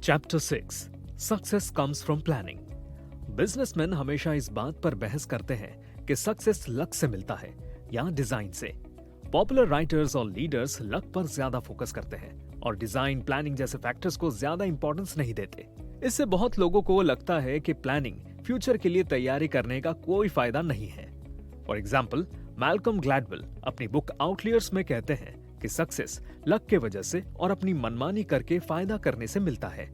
Chapter 6 success comes from planning. Businessman हमेशा इस बात पर बहस करते हैं कि सक्सेस लक से मिलता है या डिजाइन से। पॉपुलर राइटर्स और लीडर्स लक पर ज्यादा फोकस करते हैं और डिजाइन प्लानिंग जैसे फैक्टर्स को ज्यादा इंपॉर्टेंस नहीं देते। इससे बहुत लोगों को लगता है कि प्लानिंग फ्यूचर के लिए तैयारी करने का कोई फायदा नहीं है। फॉर एग्जाम्पल, मैल्कम ग्लैडवेल अपनी बुक आउटलियर्स में कहते हैं कि सक्सेस लक के वजह से और अपनी मनमानी करके फायदा करने से मिलता है।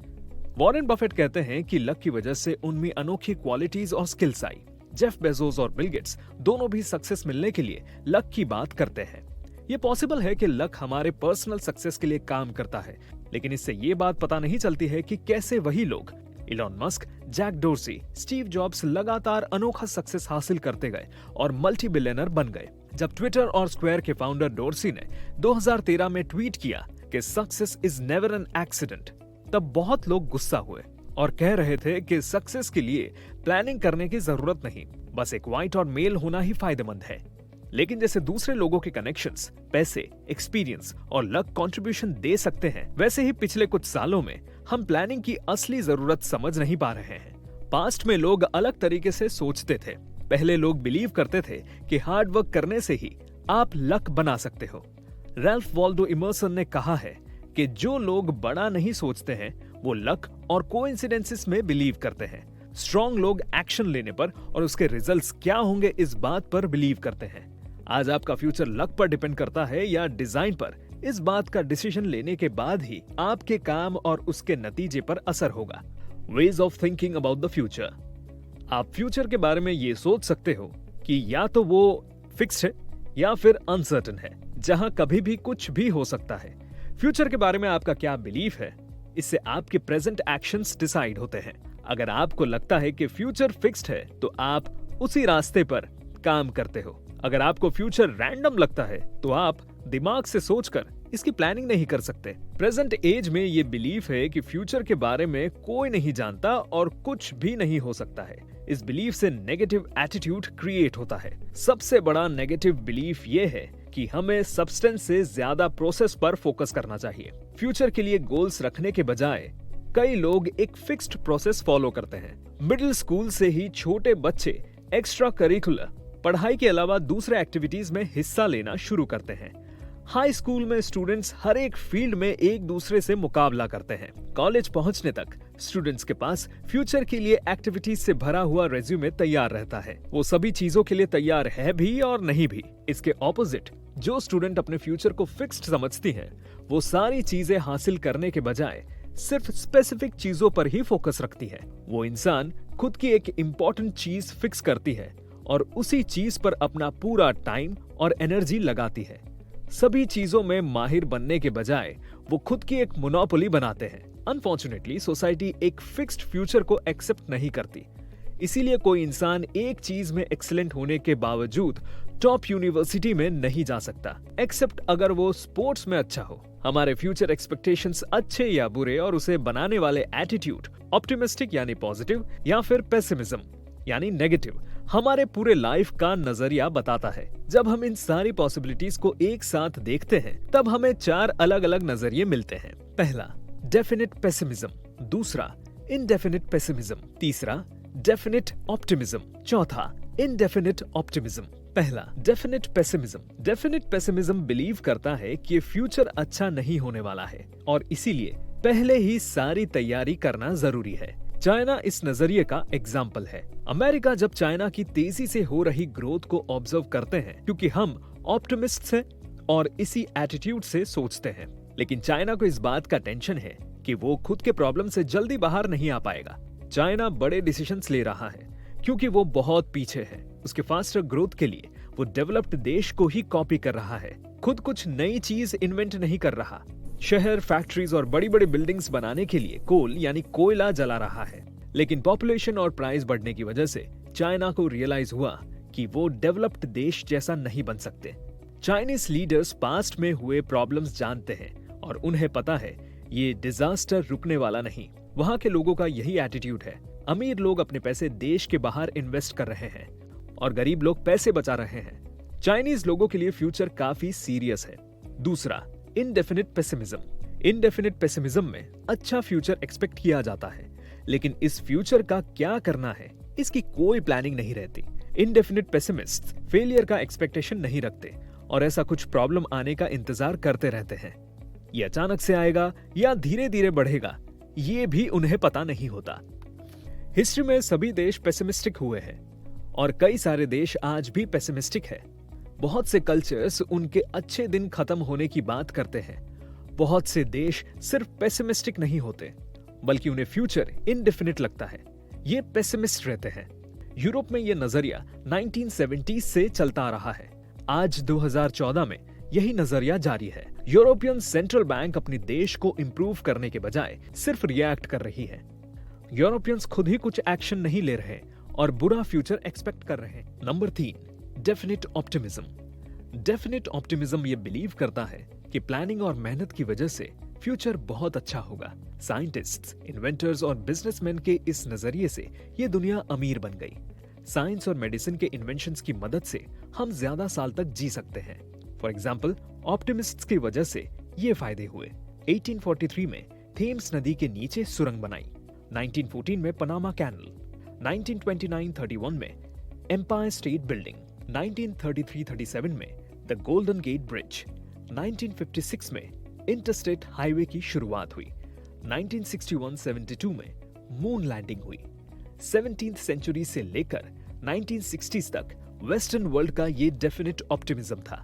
वॉरेन बफेट कहते हैं कि लक की वजह से उनमें अनोखी क्वालिटीज और स्किल्स आई। जेफ बेजोस और बिल गेट्स दोनों भी सक्सेस मिलने के लिए लक की बात करते हैं। ये पॉसिबल है कि लक हमारे पर्सनल सक्सेस के लिए काम करता है, लेकिन इससे ये बात पता नहीं चलती है कि कैसे वही लोग Elon Musk, Jack Dorsey, Steve Jobs लगातार अनोखा सक्सेस हासिल करते गए और मल्टी बिलियनर बन गए। जब ट्विटर और स्क्वायर के फाउंडर डोर्सी ने 2013 में ट्वीट किया कि success is never an accident, तब बहुत लोग गुस्सा हुए और कह रहे थे कि सक्सेस के लिए प्लानिंग करने की जरूरत नहीं, बस एक व्हाइट और मेल होना ही फायदेमंद है। लेकिन जैसे दूसरे लोगों के कनेक्शंस, पैसे, एक्सपीरियंस और लक कंट्रीब्यूशन दे सकते हैं, वैसे ही पिछले कुछ सालों में हम प्लानिंग की असली जरूरत समझ नहीं पा रहे हैं। पास्ट में लोग अलग तरीके से सोचते थे। पहले लोग बिलीव करते थे कि हार्ड वर्क करने से ही आप लक बना सकते हो। रैल्फ वॉल्डो इमर्सन ने कहा है कि जो लोग बड़ा नहीं सोचते हैं वो लक और कोइंसिडेंसेस में बिलीव करते हैं। स्ट्रॉन्ग लोग एक्शन लेने पर और उसके रिजल्ट्स क्या होंगे इस बात पर बिलीव करते हैं। आज आपका फ्यूचर लक पर डिपेंड करता है या डिजाइन पर, इस बात का डिसीजन लेने के बाद ही आपके काम और उसके नतीजे पर असर होगा। Ways of thinking about the future. आप फ्यूचर के बारे में ये सोच सकते हो कि या तो वो फिक्स्ड है या फिर अनसर्टेन है, जहां कभी भी कुछ भी हो सकता है। फ्यूचर के बारे में आपका क्या बिलीफ है, इससे आपके प्रेजेंट एक्शंस डिसाइड होते हैं। अगर आपको लगता है कि फ्यूचर फिक्स्ड है तो आप उसी रास्ते पर काम करते हो। अगर आपको फ्यूचर रैंडम लगता है तो आप दिमाग से सोचकर इसकी प्लानिंग नहीं कर सकते। प्रेजेंट एज में ये बिलीफ है कि फ्यूचर के बारे में कोई नहीं जानता और कुछ भी नहीं हो सकता है। इस बिलीफ से नेगेटिव एटीट्यूड क्रिएट होता है। सबसे बड़ा नेगेटिव बिलीफ ये है कि हमें सब्सटेंस से ज्यादा प्रोसेस पर फोकस करना चाहिए। फ्यूचर के लिए गोल्स रखने के बजाय कई लोग एक फिक्स्ड प्रोसेस फॉलो करते हैं। मिडिल स्कूल से ही छोटे बच्चे एक्स्ट्रा करिकुलर पढ़ाई के अलावा दूसरे एक्टिविटीज में हिस्सा लेना शुरू करते हैं। हाई स्कूल में स्टूडेंट्स हर एक फील्ड में एक दूसरे से मुकाबला करते हैं। कॉलेज पहुंचने तक स्टूडेंट्स के पास फ्यूचर के लिए एक्टिविटीज से भरा हुआ रेज्यूमे तैयार रहता है। वो सभी चीजों के लिए तैयार है भी और नहीं भी। इसके ऑपोजिट जो स्टूडेंट अपने फ्यूचर को फिक्स्ड समझती हैं, वो सारी चीजें हासिल करने के बजाय सिर्फ स्पेसिफिक चीजों पर ही फोकस रखती है। वो इंसान खुद की एक इम्पोर्टेंट चीज फिक्स करती है और उसी चीज पर अपना पूरा टाइम और एनर्जी लगाती है। सभी चीजों में माहिर बनने के बजाय वो खुद की एक मोनोपोली बनाते हैं। अनफॉर्चुनेटली सोसाइटी एक फिक्स्ड फ्यूचर को एक्सेप्ट नहीं करती। इसीलिए कोई इंसान एक चीज में एक्सीलेंट होने के बावजूद टॉप यूनिवर्सिटी में नहीं जा सकता, एक्सेप्ट अगर वो स्पोर्ट्स में अच्छा हो। हमारे फ्यूचर एक्सपेक्टेशंस अच्छे या बुरे और उसे बनाने वाले एटीट्यूड, ऑप्टिमिस्टिक यानी पॉजिटिव या फिर पेसिमिज्म यानी नेगेटिव, हमारे पूरे लाइफ का नजरिया बताता है। जब हम इन सारी पॉसिबिलिटीज को एक साथ देखते हैं तब हमें 4 अलग अलग नजरिए मिलते हैं। पहला, डेफिनिट पेसिमिज्म। दूसरा, इनडेफिनिट पेसिमिज्म। तीसरा, डेफिनिट ऑप्टिमिज्म। चौथा, इनडेफिनिट ऑप्टिमिज्म। पहला, definite pessimism. Definite pessimism believe करता है कि फ्यूचर अच्छा नहीं होने वाला है और इसीलिए पहले ही सारी तैयारी करना जरूरी है। चाइना इस नजरिए का एग्जाम्पल है। अमेरिका जब चाइना की तेजी से हो रही ग्रोथ को ऑब्जर्व करते हैं, क्योंकि हम ऑप्टिमिस्ट हैं और इसी एटीट्यूड से सोचते हैं। लेकिन चाइना को इस बात का टेंशन है कि वो खुद के प्रॉब्लम से जल्दी बाहर नहीं आ पाएगा। चाइना बड़े डिसीजंस ले रहा है क्योंकि वो बहुत पीछे है। उसके फास्टर ग्रोथ के लिए वो डेवलप्ड देश को ही कॉपी कर रहा है, खुद कुछ नई चीज इन्वेंट नहीं कर रहा। शहर, फैक्ट्रीज और बड़ी बड़ी बिल्डिंग्स बनाने के लिए कोल यानी कोयला जला रहा है। लेकिन पॉपुलेशन और प्राइस बढ़ने की वजह से चाइना को रियलाइज हुआ कि वो डेवलप्ड देश जैसा नहीं बन सकते। चाइनीज लीडर्स पास्ट में हुए प्रॉब्लम्स जानते हैं और उन्हें पता है ये डिजास्टर रुकने वाला नहीं। वहां के लोगों का यही एटीट्यूड है। अमीर लोग अपने पैसे देश के बाहर इन्वेस्ट कर रहे हैं और गरीब लोग पैसे बचा रहे हैं। चाइनीज लोगों के लिए फ्यूचर काफी सीरियस है। दूसरा, इनडेफिनिट पेसिमिज्म। इनडेफिनिट पेसिमिज्म में अच्छा फ्यूचर एक्सपेक्ट किया जाता है, लेकिन इस फ्यूचर का क्या करना है इसकी कोई प्लानिंग नहीं रहती। इनडेफिनिट पेसिमिस्ट्स फेलियर का एक्सपेक्टेशन नहीं रखते और ऐसा कुछ प्रॉब्लम आने का इंतजार करते रहते हैं। ये अचानक से आएगा या धीरे धीरे बढ़ेगा, ये भी उन्हें पता नहीं होता। हिस्ट्री में सभी देश पेसिमिस्टिक हुए हैं और कई सारे देश आज भी पेसिमिस्टिक है। बहुत से कल्चर्स उनके अच्छे दिन खत्म होने की बात करते हैं। बहुत से देश सिर्फ पेसिमिस्टिक नहीं होते, बल्कि उन्हें फ्यूचर इनडेफिनिट लगता है, ये पेसिमिस्ट रहते हैं। यूरोप में यह नजरिया 1970s से चलता आ रहा है। आज 2014 में यही नजरिया जारी है। यूरोपियन सेंट्रल बैंक अपने देश को इंप्रूव करने के बजाय सिर्फ रिएक्ट कर रही है। यूरोपियंस खुद ही कुछ एक्शन नहीं ले रहे और बुरा फ्यूचर एक्सपेक्ट कर रहे हैं। Number 3, definite optimism. Definite optimism ये बिलीव करता है कि प्लानिंग और मेहनत की वजह से फ्यूचर बहुत अच्छा होगा। साइंटिस्ट्स, इन्वेंटर्स और बिजनेसमैन के इस नजरिए से ये दुनिया अमीर बन गई। साइंस और मेडिसिन के इन्वेंशंस की मदद से हम ज्यादा साल तक जी सकते हैं। फॉर एग्जाम्पल, ऑप्टिमिस्ट्स की वजह से ये फायदे हुए। 1843 में थेम्स नदी के नीचे सुरंग बनाई, 1914 में पनामा कैनल, 1929-31 में एम्पायर स्टेट बिल्डिंग, 1933-37 में द गोल्डन गेट ब्रिज, 1956 में इंटरस्टेट हाईवे की शुरुआत हुई, 1961-72 में मून लैंडिंग हुई। 17th सेंचुरी से लेकर 1960s तक वेस्टर्न वर्ल्ड का ये डेफिनिट ऑप्टिमिज्म था।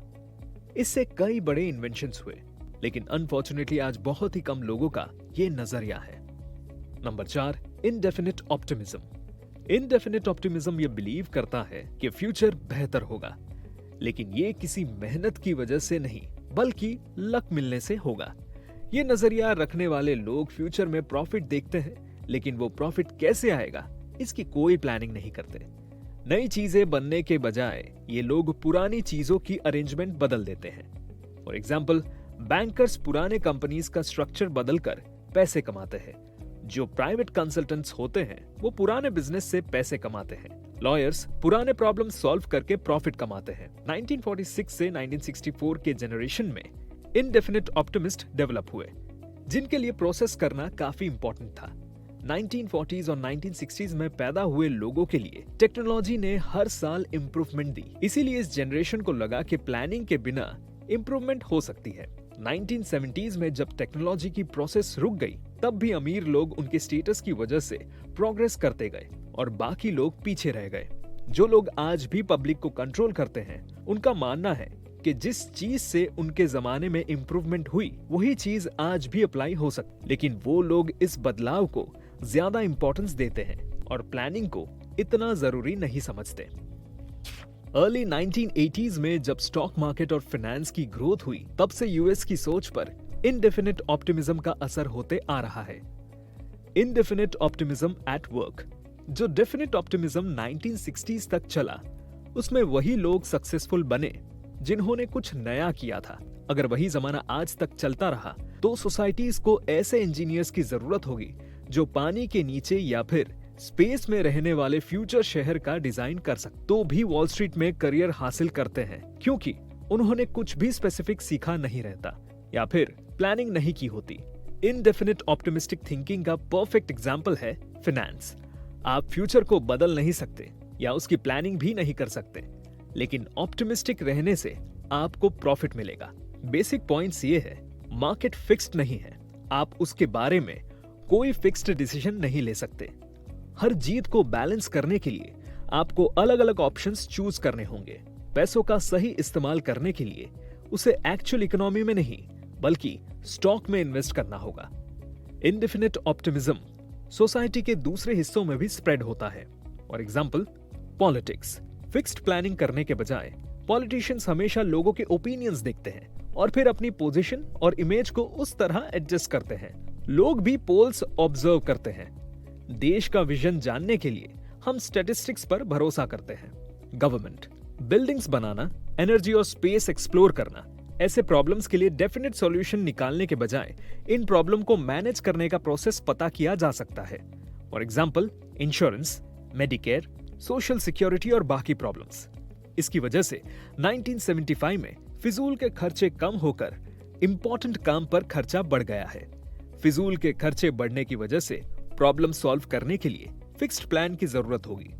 इससे कई बड़े इन्वेंशंस हुए, लेकिन अनफॉर्चुनेटली आज बहुत ही कम लोगों का ये नजरिया है। Number 4, indefinite optimism. Indefinite optimism ये बिलीव करता है कि फ्यूचर बेहतर होगा, लेकिन ये किसी मेहनत की वजह से नहीं, बल्कि लक मिलने से होगा। ये नजरिया रखने वाले लोग फ्यूचर में प्रॉफिट देखते हैं, लेकिन वो प्रॉफिट कैसे आएगा इसकी कोई प्लानिंग नहीं करते। नई चीजें बनने के बजाय ये लोग पुरानी चीजों की अरेंजमेंट बदल देते हैं। फॉर एग्जाम्पल, बैंकर्स पुराने कंपनीज का स्ट्रक्चर बदलकर पैसे कमाते हैं। जो प्राइवेट कंसल्टेंट्स होते हैं वो पुराने बिजनेस से पैसे कमाते हैं। लॉयर्स पुराने प्रॉब्लम सॉल्व करके प्रॉफिट कमाते हैं। 1946 से 1964 के जनरेशन में इनडेफिनिट ऑप्टिमिस्ट डेवलप हुए, जिनके लिए प्रोसेस करना काफी इंपॉर्टेंट था। 1940s और 1960s में पैदा हुए लोगों के लिए टेक्नोलॉजी ने हर साल इंप्रूवमेंट दी, इसीलिए इस जनरेशन को लगा कि प्लानिंग के बिना इंप्रूवमेंट हो सकती है। 1970s में जब टेक्नोलॉजी की प्रोसेस रुक गई, तब भी अमीर लोग उनके स्टेटस की वजह से प्रोग्रेस करते गए और बाकी लोग पीछे रह गए। जो लोग आज भी पब्लिक को कंट्रोल करते हैं, उनका मानना है कि जिस चीज से उनके जमाने में इंप्रूवमेंट हुई, वही चीज आज भी अप्लाई हो सकती, लेकिन वो लोग इस बदलाव को ज्यादा इंपॉर्टेंस देते हैं और प्लानिंग को इतना जरूरी नहीं समझते। अर्ली 1980s में जब स्टॉक मार्केट और फाइनेंस की ग्रोथ हुई, तब से यूएस की सोच पर इनडेफिनिट ऑप्टिमिज्म का असर होते आ रहा है। Indefinite optimism at work. जो डेफिनिट ऑप्टिमिज्म 1960s तक चला, उसमें वही लोग सक्सेसफुल बने जिन्होंने कुछ नया किया था। अगर वही जमाना आज तक चलता रहा तो सोसाइटीज को ऐसे इंजीनियर्स की जरूरत होगी जो पानी के नीचे या फिर स्पेस में रहने वाले फ्यूचर शहर का डिजाइन कर सकते। तो भी वॉल स्ट्रीट में करियर हासिल करते हैं क्योंकि उन्होंने कुछ भी स्पेसिफिक सीखा नहीं रहता या फिर प्लानिंग नहीं की होती। इनडेफिनिट ऑप्टिमिस्टिक थिंकिंग का परफेक्ट एग्जाम्पल है फाइनेंस। आप फ्यूचर को बदल नहीं सकते या उसकी प्लानिंग भी नहीं कर सकते, लेकिन ऑप्टिमिस्टिक रहने से आपको प्रॉफिट मिलेगा। बेसिक पॉइंट्स ये है, मार्केट फिक्स्ड नहीं है, आप उसके बारे में कोई फिक्स्ड डिसीजन नहीं ले सकते। हर जीत को बैलेंस करने के लिए आपको अलग अलग ऑप्शंस चूज करने होंगे। पैसों का सही इस्तेमाल करने के लिए उसे एक्चुअल इकोनॉमी में नहीं बल्कि स्टॉक में इन्वेस्ट करना होगा। इनडेफिनिट ऑप्टिमिज्म सोसाइटी के दूसरे हिस्सों में भी स्प्रेड होता है। For example, politics. Fixed planning करने के बजाय पॉलिटिशियंस हमेशा लोगों के ओपिनियंस देखते हैं और फिर अपनी पोजीशन और इमेज को उस तरह एडजस्ट करते हैं। लोग भी पोल्स ऑब्जर्व करते हैं। देश का विजन जानने के लिए हम स्टैटिस्टिक्स पर भरोसा करते हैं। गवर्नमेंट, बिल्डिंग्स बनाना, एनर्जी और स्पेस एक्सप्लोर करना, ऐसे प्रॉब्लम्स के लिए डेफिनेट सॉल्यूशन निकालने के बजाय इन प्रॉब्लम को मैनेज करने का प्रोसेस पता किया जा सकता है। For example, insurance, Medicare, social security और बाकी प्रॉब्लम्स। इसकी वजह से 1975 में फिजूल के खर्चे कम होकर इंपॉर्टेंट काम पर खर्चा बढ़ गया है। फिजूल के खर्चे बढ़ने की वजह से प्रॉब्लम सॉल्व करने के लिए फिक्स्ड प्लान की जरूरत होगी।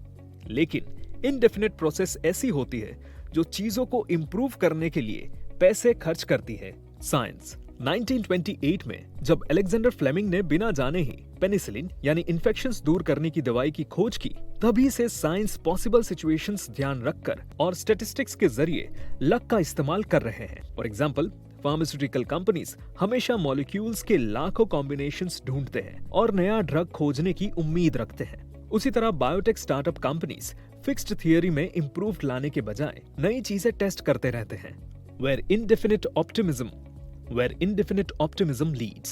लेकिन इनडेफिनेट प्रोसेस ऐसी होती है जो चीजों को इंप्रूव करने के लिए पैसे खर्च करती है। साइंस 1928 में जब अलेक्जेंडर फ्लेमिंग ने बिना जाने ही पेनिसिलिन यानी इन्फेक्शंस दूर करने की दवाई की खोज की, तभी से साइंस पॉसिबल सिचुएशंस ध्यान रखकर और स्टैटिस्टिक्स के जरिए लक का इस्तेमाल कर रहे हैं। फॉर एग्जांपल, फार्मास्यूटिकल कंपनीज हमेशा मॉलिक्यूल्स के लाखों कॉम्बिनेशंस ढूंढते हैं और नया ड्रग खोजने की उम्मीद रखते हैं। उसी तरह biotech startup companies fixed theory में इंप्रूव्ड लाने के बजाय नई चीजें टेस्ट करते रहते हैं। Where indefinite optimism leads.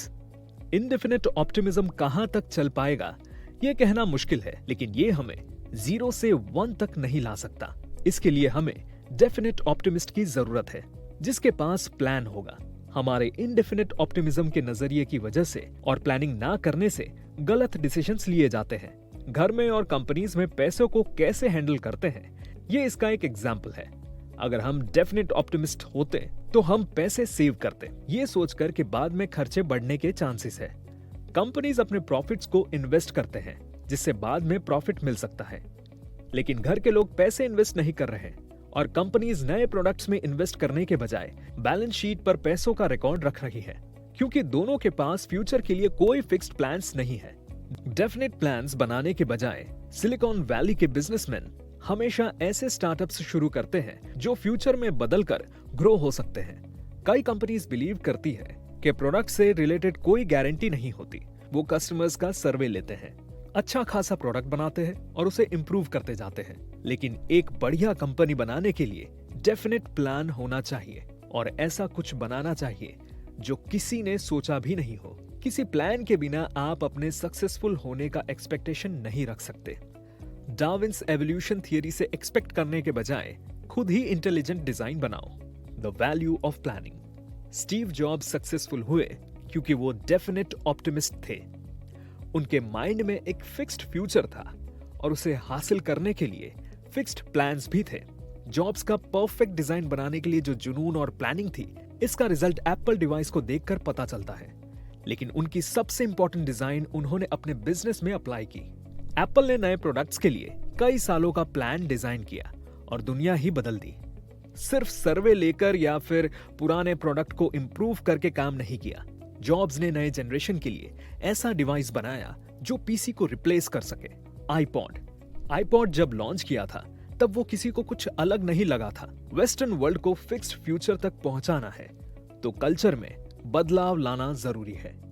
Indefinite optimism कहां तक चल पाएगा ये कहना मुश्किल है, लेकिन ये हमें 0 से 1 तक नहीं ला सकता। इसके लिए हमें डेफिनेट ऑप्टिमिस्ट की जरूरत है, जिसके पास प्लान होगा। हमारे इनडेफिनेट ऑप्टिमिज्म के नजरिए की वजह से और प्लानिंग ना करने से गलत डिसीजंस लिए जाते हैं। घर में और कंपनीज में पैसों को कैसे हैंडल करते हैं, ये इसका एक एग्जाम्पल है। अगर हम डेफिनेट ऑप्टिमिस्ट होते तो हम पैसे सेव करते, ये सोचकर कि बाद में खर्चे बढ़ने के चांसेस है। कंपनीज अपने प्रॉफिट्स को इन्वेस्ट करते हैं, जिससे बाद में प्रॉफिट मिल सकता है। लेकिन घर के लोग पैसे इन्वेस्ट नहीं कर रहे और कंपनीज नए प्रोडक्ट्स में इन्वेस्ट करने के बजाय बैलेंस शीट पर पैसों का रिकॉर्ड रख रही है, क्योंकि दोनों के पास फ्यूचर के लिए कोई फिक्स्ड प्लान्स नहीं है। डेफिनेट प्लान्स बनाने के बजाय सिलिकॉन वैली के बिजनेसमैन हमेशा ऐसे स्टार्टअप्स शुरू करते हैं जो फ्यूचर में बदलकर ग्रो हो सकते हैं। कई कंपनीज बिलीव करती है कि प्रोडक्ट से रिलेटेड कोई गारंटी नहीं होती। वो कस्टमर्स का सर्वे लेते हैं, अच्छा खासा प्रोडक्ट बनाते हैं और उसे इंप्रूव करते जाते हैं। लेकिन एक बढ़िया कंपनी बनाने के लिए डेफिनेट प्लान होना चाहिए और ऐसा कुछ बनाना चाहिए जो किसी ने सोचा भी नहीं हो। किसी प्लान के बिना आप अपने सक्सेसफुल होने का एक्सपेक्टेशन नहीं रख सकते। डार्विन्स एवोल्यूशन थियरी से एक्सपेक्ट करने के बजाय खुद ही इंटेलिजेंट डिजाइन बनाओ। The value of planning. Steve jobs successful हुए क्योंकि वो डेफिनेट ऑप्टिमिस्ट थे। उनके माइंड में एक फिक्स्ड फ्यूचर था और उसे हासिल करने के लिए फिक्स्ड प्लान्स भी थे। जॉब्स का परफेक्ट डिजाइन बनाने के लिए जो जुनून और प्लानिंग थी, इसका रिजल्ट एप्पल डिवाइस को देखकर पता चलता है। लेकिन उनकी सबसे इंपॉर्टेंट डिजाइन उन्होंने अपने बिजनेस में अप्लाई की। एप्पल ने नए प्रोडक्ट्स के लिए कई सालों का प्लान डिजाइन किया और दुनिया ही बदल दी। सिर्फ सर्वे लेकर या फिर पुराने प्रोडक्ट को इंप्रूव करके काम नहीं किया। जॉब्स ने नए जनरेशन के लिए ऐसा डिवाइस बनाया जो पीसी को रिप्लेस कर सके। आईपॉड जब लॉन्च किया था तब वो किसी को कुछ अलग नहीं लगा था। वेस्टर्न वर्ल्ड को फिक्स्ड फ्यूचर तक पहुंचाना है तो कल्चर में बदलाव लाना जरूरी है।